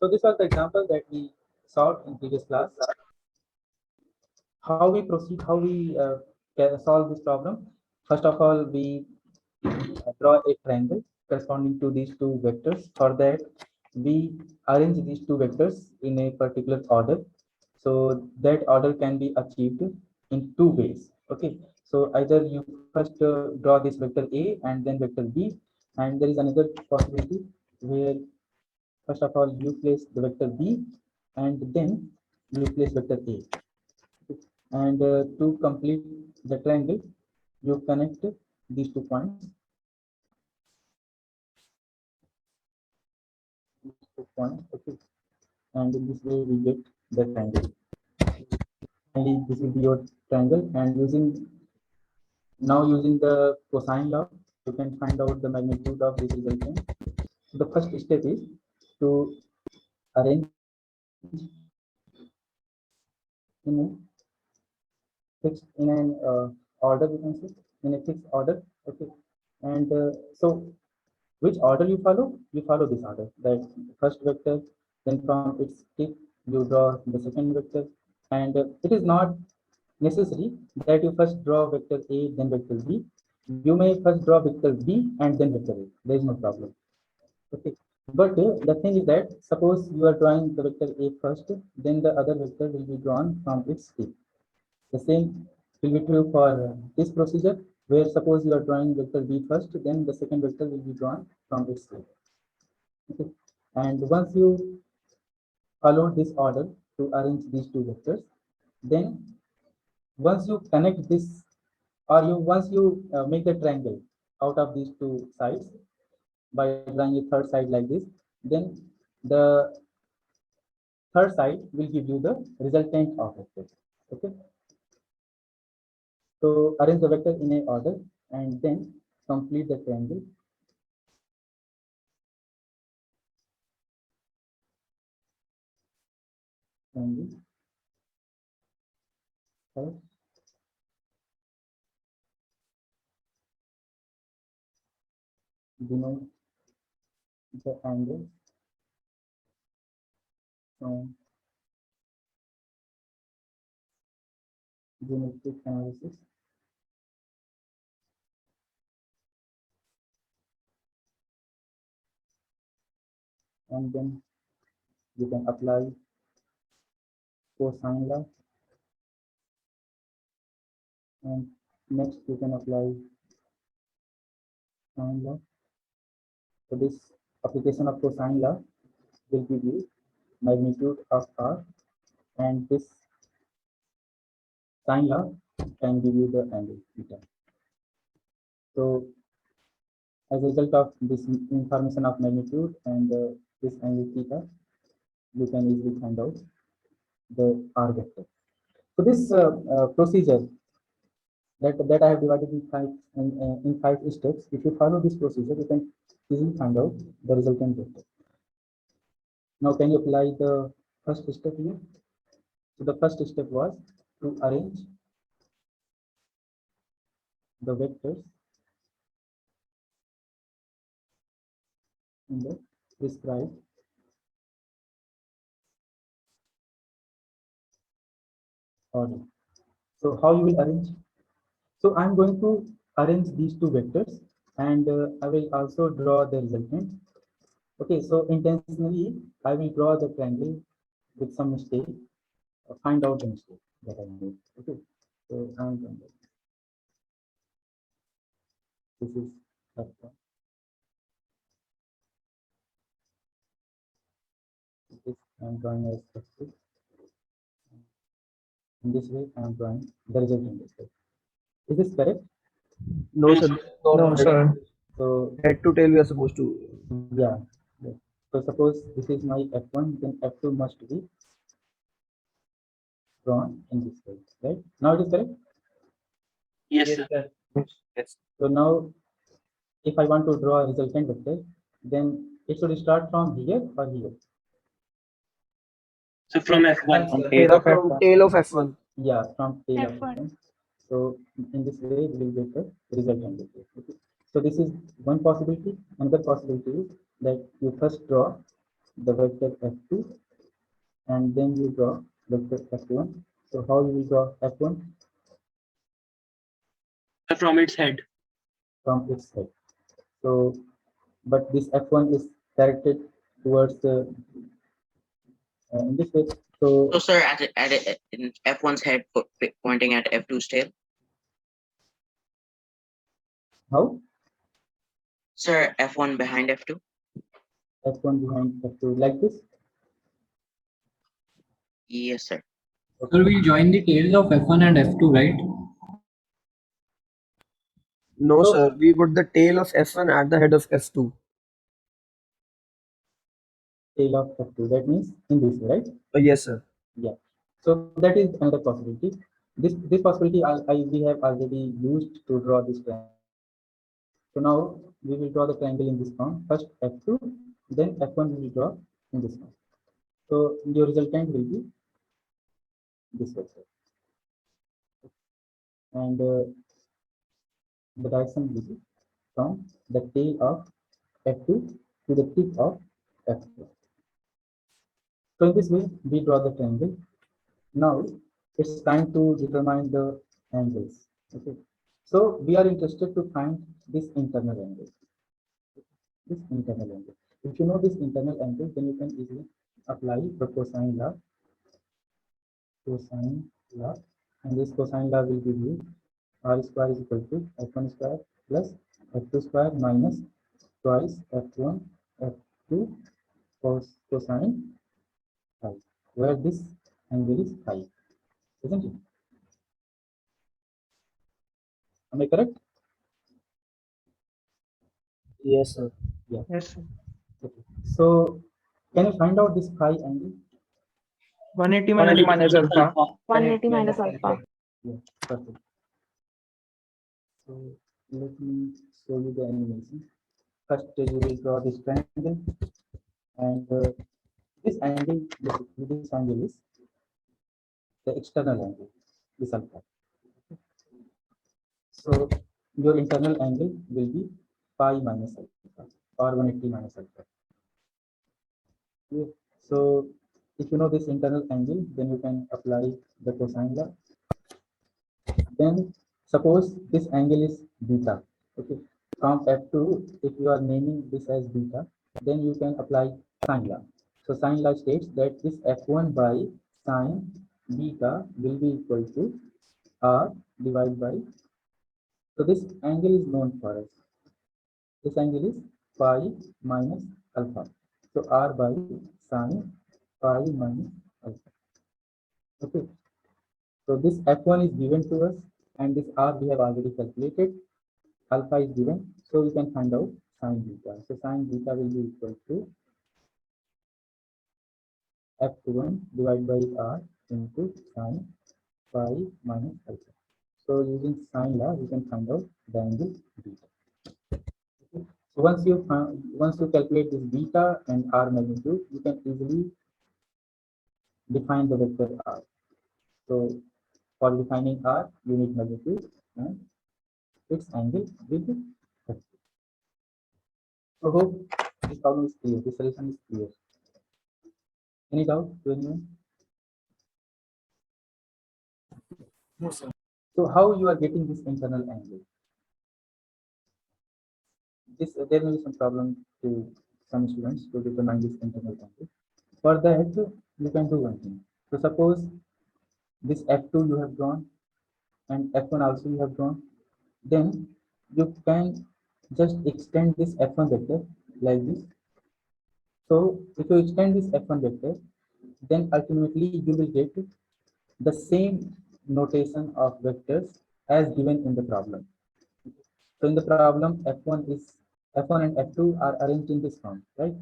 So this was the example that we solved in previous class. How we proceed, how we can solve this problem. First of all, we draw a triangle corresponding to these two vectors. For that, we arrange these two vectors in a particular order. So that order can be achieved in two ways. Okay. So either you first draw this vector A and then vector B, and there is another possibility where first of all you place the vector B and then you place vector A. And to complete the triangle, you connect these 2 points. Okay, and in this way we get the triangle. And this will be your triangle. And using the cosine law, you can find out the magnitude of this resultant. So the first step is to arrange in a fixed in an order, we can say in a fixed order. Okay, and so which order you follow? You follow this order, that first vector, then from its tip you draw the second vector. And it is not necessary that you first draw vector A then vector B. You may first draw vector B and then vector A. There is no problem. Okay, but the thing is that suppose you are drawing the vector A first, then the other vector will be drawn from its tip. The same will be true for this procedure, where suppose you are drawing vector B first, then the second vector will be drawn from its tip. Okay. And once you follow this order to arrange these two vectors, then once you connect this, or once you make the triangle out of these two sides by drawing a third side like this, then the third side will give you the resultant of vector. Okay, so arrange the vector in a order and then complete the triangle. Triangle. Right. Denote the angle from geometric analysis. And then you can apply cosine law, and next you can apply sine law. So this application of cosine law will give you magnitude of R, and this sine law can give you the angle theta. So as a result of this information of magnitude and this angle theta, you can easily find out the R vector. So this procedure that I have divided in five steps. If you follow this procedure, you can easily find out the resultant vector. Now, can you apply the first step here? So the first step was to arrange the vectors in the prescribed order. So how you will arrange? So I'm going to arrange these two vectors, and I will also draw the resultant. Okay, so intentionally I will draw the triangle with some mistake. Find out the mistake that I made. Okay, so I'm going to, this is F1. This I'm drawing as F2. In this way, I'm drawing the result in this way. Is this correct? No, sir. No, sir. So Head to tail we are supposed to. yeah. So suppose this is my F1, then F2 must be drawn in this way, right? Now it is correct. Yes, sir. Yes. So now, if I want to draw a resultant vector, then it should start from here or here. So from F1. From tail of F1. Yeah, from tail of F1. F1. So in this way, we will get the resultant vector. Okay. So this is one possibility. Another possibility is that you first draw the vector f2, and then you draw vector f1. So how you will draw f1? From its head. From its head. So, but this f1 is directed towards the in this way. So, So, sir, in F1's head pointing at F2's tail. how? Sir, F1 behind F2. F1 behind f2 like this. Yes, sir. So we'll join the tails of F1 and F2, right? No, So- sir. We put the tail of F1 at the head of F2. Tail of f2. That means in this way, right? Yes, sir. Yeah. So that is another possibility. This possibility we have already used to draw this triangle. So now we will draw the triangle in this form. First f2, then f1 we will draw in this form. So your resultant will be this way. And the direction will be from the tail of f2 to the tip of f2. So in this way we draw the triangle. Now it's time to determine the angles. Okay. So we are interested to find this internal angle. This internal angle. If you know this internal angle, then you can easily apply the cosine law. Cosine law, and this cosine law will give you r square is equal to f1 square plus f2 square minus twice f1 f2 cosine phi, where this angle is phi, isn't it? Am I correct? Yes, sir. Yes, sir. Okay. So can you find out this phi angle? 180 minus alpha. 180 minus alpha. Yeah, perfect. So let me show you the animation. First, you will draw this triangle, and this angle, this angle is the external angle, this alpha. So your internal angle will be phi minus alpha or 180 minus alpha. Okay. So if you know this internal angle, then you can apply the cosine law. Then suppose this angle is beta. Okay. From f2, if you are naming this as beta, then you can apply sine law. So sine law states that this f1 by sine beta will be equal to r divided by. So this angle is known for us. This angle is phi minus alpha. So r by sine phi minus alpha. Okay. So this f1 is given to us, and this r we have already calculated. Alpha is given, so we can find out sine beta. So sine beta will be equal to f1 divided by r into sine phi minus alpha. So using sine law, we can find out the angle beta. Okay. So once you calculate this beta and r magnitude, you can easily define the vector r. So for defining r, you need magnitude and its angle will be 30. So hope this problem is clear. This solution is clear. Any doubt to anyone? No, sir. So how you are getting this internal angle? There may be some problem to some students to determine this internal angle. For that, you can do one thing. So suppose this f2 you have drawn and f1 also you have drawn, then you can just extend this f1 vector like this. So if you extend this f1 vector, then ultimately you will get the same notation of vectors as given in the problem. So in the problem, f1 and f2 are arranged in this form, right?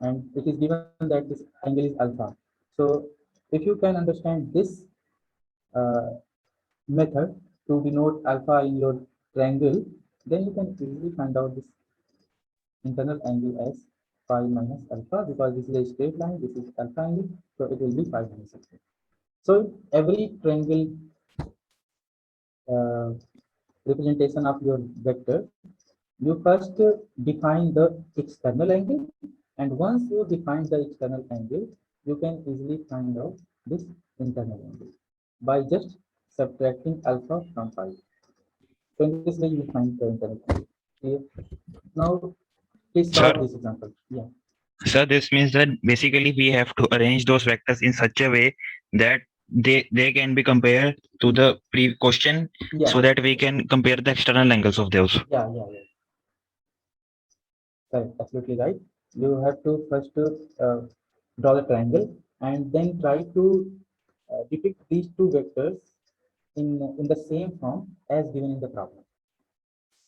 And it is given that this angle is alpha. So if you can understand this uh, method to denote alpha in your triangle, then you can easily find out this internal angle as phi minus alpha, because this is a straight line, this is alpha angle, so it will be phi minus alpha. So every triangle representation of your vector, you first define the external angle And once you define the external angle, you can easily find out this internal angle by just subtracting alpha from pi. So in this way, you find the internal angle. Clear? Now, please Sir, solve this example. Yeah. sir, this means that basically we have to arrange those vectors in such a way that they can be compared to the pre question Yeah. so that we can compare the external angles of those. Yeah. Correct. Absolutely right. You have to first draw the triangle and then try to depict these two vectors in the same form as given in the problem.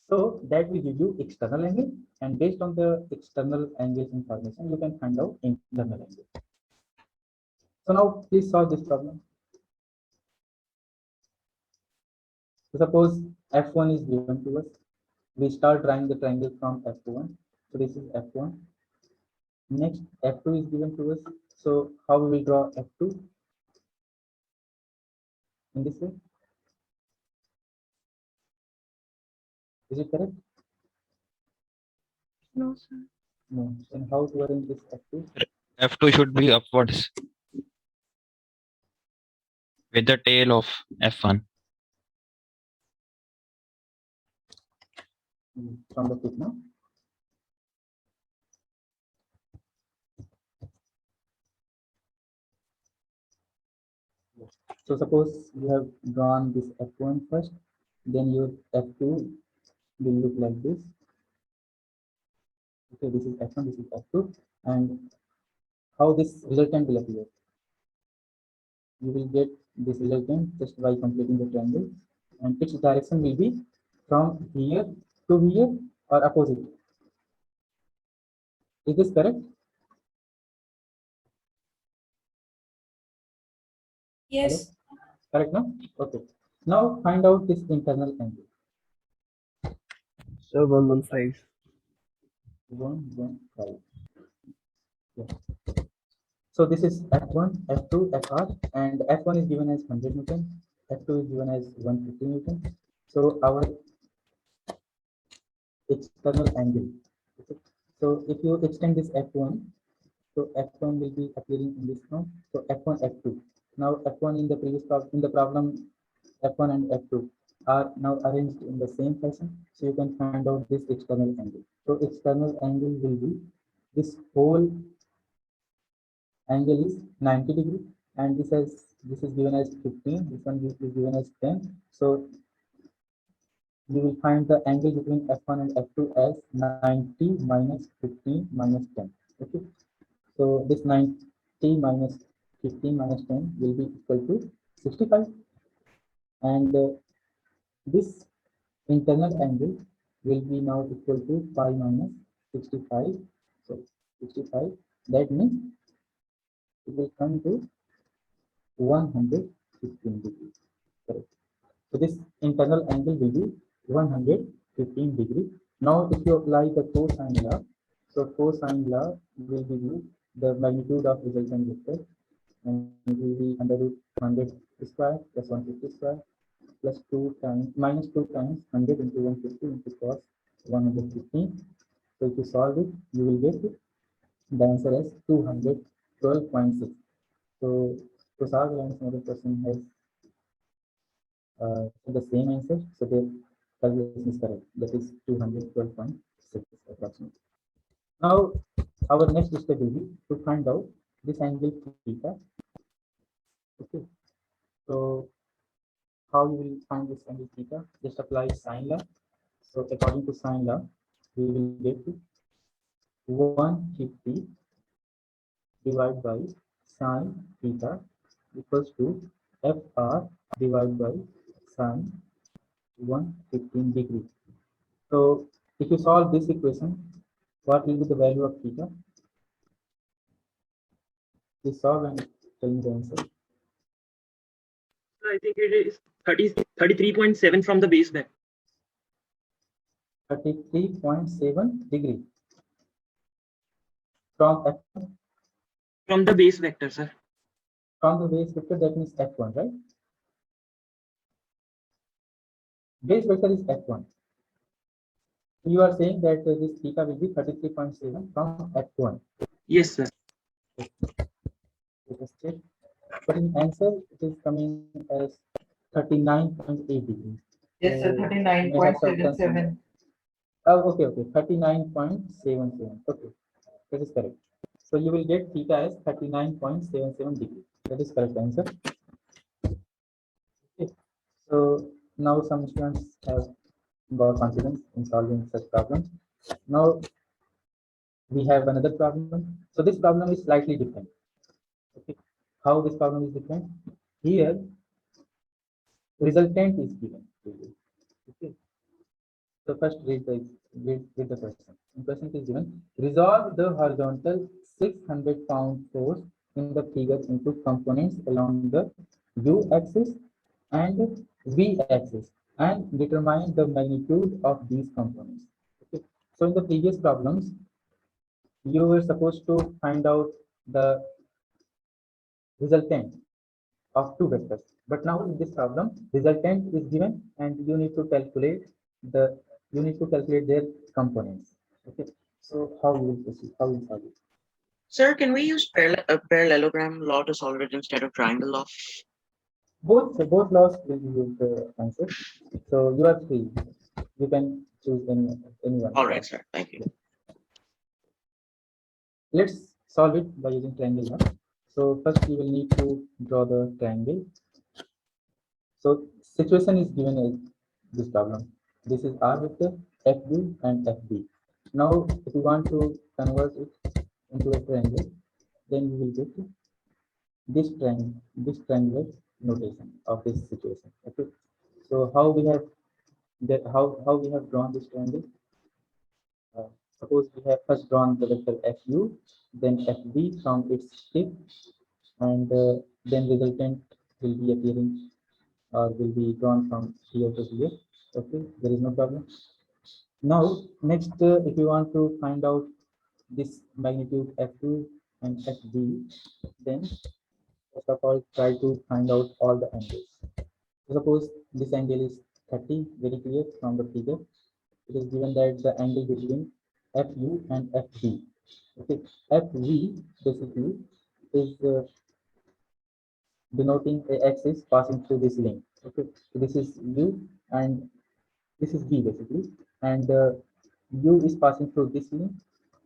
So that will give you external angle, and based on the external angle information, you can find out internal angle. So now please solve this problem. So suppose F1 is given to us. We start drawing the triangle from F1. So this is F1. Next, F2 is given to us. So how we will draw F2? In this way. Is it correct? No, sir. No. Then how to arrange this F2? F2 should be upwards with the tail of F1. From the tip now. So suppose you have drawn this F1 first, then your F2 will look like this. Okay, this is F1, this is F2, and how this resultant will appear? You will get this resultant just by completing the triangle, and its direction will be from here to here or opposite. Is this correct? Yes. Hello? Correct now? Okay. Now find out this internal angle. So 115. 115. Yeah. So this is F1, F2, FR, and F1 is given as 100 Newton, F2 is given as 150 Newton. So our external angle. Okay. So if you extend this F1, so F1 will be appearing in this form. So F1, F2. Now F1 in the previous problem, F1 and F2 are now arranged in the same fashion. So you can find out this external angle. So external angle will be this whole angle is 90 degree, and this is given as 15. This one is given as 10. So you will find the angle between F1 and F2 as 90 minus 15 minus 10. Okay. So this 90 minus 15 minus 10 will be equal to 65, and this internal angle will be now equal to pi minus 65. So 65, that means it will come to 115 degrees. Correct. So this internal angle will be 115 degree. Now if you apply the cosine law, so cosine law will give you the magnitude of resultant vector, and it will be under root 100 square plus 150 square plus 2 times minus 2 times 100 into 150 into cos 115. So if you solve it, you will get the answer as 212.6. So to solve the another person has the same answer. So the calculation is correct. That is 212.6 approximately. Now our next step will be to find out this angle theta. Okay. So how you will find this angle theta? Just apply sine law. So according to sine law, we will get 150 divided by sine theta equals to FR divided by sine 115 degree. So if you solve this equation, what will be the value of theta? Please solve and tell me the answer. I think it is 33.7 from the base vector. 33.7 degree from F1, From the base vector, sir. from the base vector, that means F1, right? Base vector is F1. You are saying that this theta will be 33.7 from F1. Yes, sir. Let us check. But in answer, it is coming as 39.8 degrees. Yes, sir, So, may have some concern. 39.77. Oh, okay, 39.77. Okay, that is correct. So you will get theta as 39.77 degrees. That is correct answer. Okay. So now some students have got confidence in solving such problems. Now we have another problem. So this problem is slightly different. Okay. How this problem is different? Here, resultant is given to you. Okay. So first read the question. The question is given: resolve the horizontal 600-pound force in the figure into components along the u-axis and v-axis and determine the magnitude of these components. Okay. So in the previous problems, you were supposed to find out the resultant of two vectors. But now in this problem, resultant is given and you need to calculate their components. Okay. So how you will proceed? How you solve it? Sir, can we use parallelogram law to solve it instead of triangle law? Both laws will be used answer. So you are free. You can choose anyone. All right, sir. Thank you. Let's solve it by using triangle law. So first you will need to draw the triangle. So situation is given as this problem. This is R vector, FB and FB. Now if you want to convert it into a triangle, then you will get this triangular notation of this situation. Okay. So how we have drawn this triangle? Suppose we have first drawn the vector FU, then FB from its tip, and then resultant will be appearing or will be drawn from here to here. Okay, there is no problem. Now, next, if you want to find out this magnitude F2 and FB, then first of all, try to find out all the angles. Suppose this angle is 30, very clear from the figure. It is given that the angle between FU and FB. Okay, FV basically is denoting a axis passing through this length. Okay, so this is U and this is B basically, and U is passing through this length,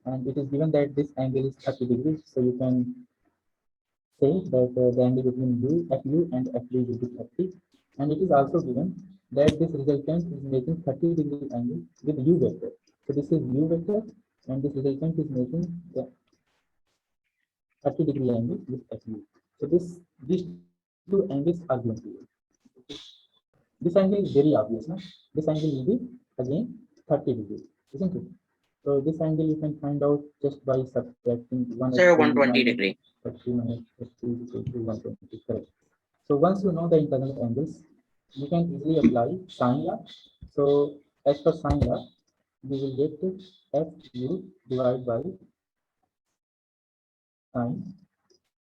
and it is given that this angle is 30 degrees. So you can say that the angle between FU and FB will be 30, and it is also given that this resultant is making 30-degree angle with U vector. So this is U vector, and this resultant is making the 30-degree angle with FU. So these two angles are given to you. This angle is very obvious, no? This angle will be again 30 degrees, isn't it? So this angle you can find out just by subtracting 1. Sir, 120 degree. 30 minus 30 is equal to 120, correct. So once you know the internal angles, you can easily apply sine law. So as per sine law, we will get FU divided by sine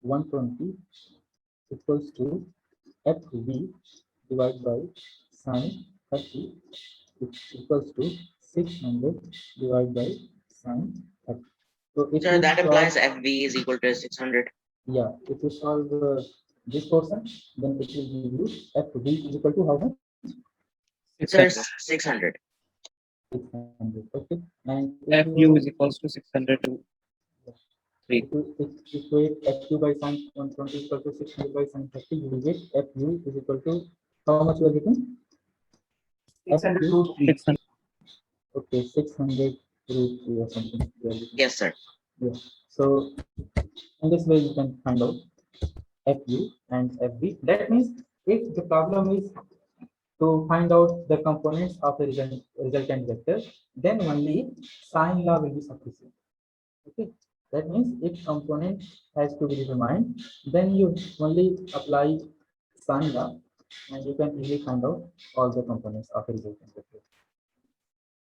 120 equals to FV divided by sine 30 equals to 600 divided by sine 30. So if Sir, you that solve- implies FV is equal to 600. Yeah, if you solve this portion, then it will give you FV is equal to how much? Sir, 600. 600. Okay, and if FU you is equals to 600 to 3. if you equate FU by sine 120 equal to 600 by sine 30, you will get FU is equal to how much you are getting? 600 FU, root 3. 600. okay, 600 root 3 or something. you are getting. Yes, sir. Yeah. So in this way you can find out FU and FB. That means if the problem is to find out the components of the resultant vector, then only sine law will be sufficient. Okay. That means if component has to be determined, then you only apply sine law and you can easily find out all the components of the resultant vector.